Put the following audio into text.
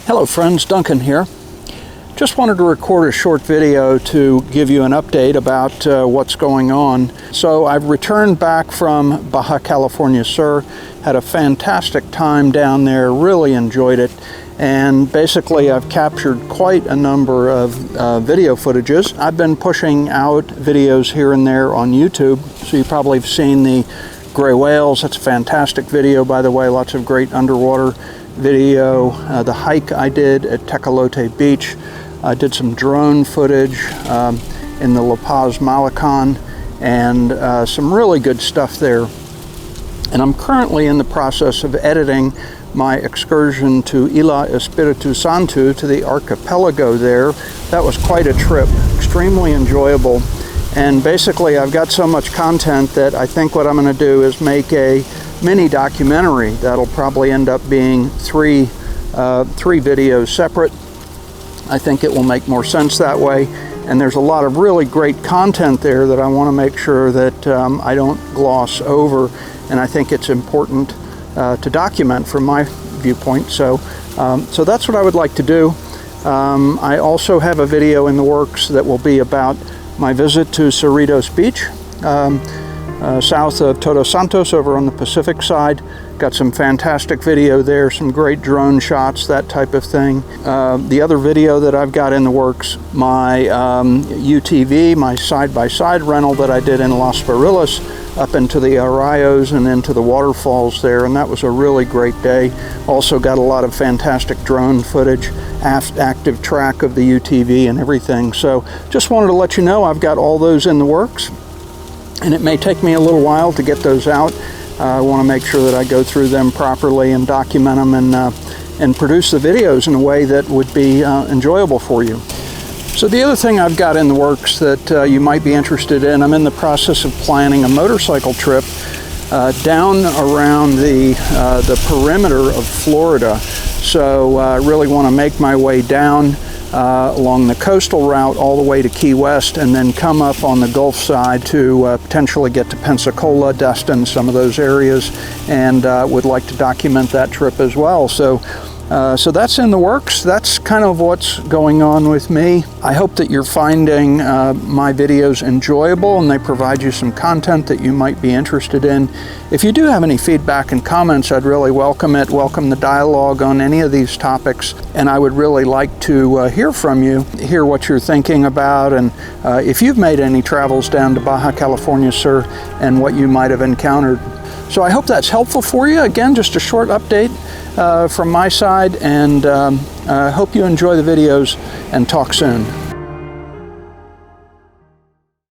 Hello friends, Duncan here. Just wanted to record a short video to give you an update about what's going on. So I've returned back from Baja, California Sur. Had a fantastic time down there, really enjoyed it. And basically I've captured quite a number of video footages. I've been pushing out videos here and there on YouTube. So you probably have seen the gray whales. That's a fantastic video, by the way. Lots of great underwater video. The hike I did at Tecolote Beach. I did some drone footage in the La Paz Malecon, and some really good stuff there. And I'm currently in the process of editing my excursion to Isla Espiritu Santo, to the archipelago there. That was quite a trip, extremely enjoyable. And basically I've got so much content that I think what I'm going to do is make a mini documentary that'll probably end up being three videos separate. I think it will make more sense that way, and there's a lot of really great content there that I want to make sure that I don't gloss over, and I think it's important to document from my viewpoint. So that's what I would like to do. I also have a video in the works that will be about my visit to Cerritos Beach, south of Todos Santos, over on the Pacific side. Got some fantastic video there, some great drone shots, that type of thing. The other video that I've got in the works, my UTV, my side-by-side rental that I did in Las Barillas, up into the Arroyos and into the waterfalls there, and that was a really great day. Also got a lot of fantastic drone footage, active track of the UTV and everything. So just wanted to let you know I've got all those in the works, and it may take me a little while to get those out. I want to make sure that I go through them properly and document them and produce the videos in a way that would be enjoyable for you. So the other thing I've got in the works that you might be interested in, I'm in the process of planning a motorcycle trip down around the perimeter of Florida. So I really want to make my way down along the coastal route all the way to Key West, and then come up on the Gulf side to potentially get to Pensacola, Destin, some of those areas, and would like to document that trip as well. So that's in the works. That's kind of what's going on with me. I hope that you're finding my videos enjoyable and they provide you some content that you might be interested in. If you do have any feedback and comments, I'd really welcome it. Welcome the dialogue on any of these topics, and I would really like to hear from you, hear what you're thinking about, and if you've made any travels down to Baja California Sur and what you might have encountered. So I hope that's helpful for you. Again, just a short update from my side, and I hope you enjoy the videos, and talk soon.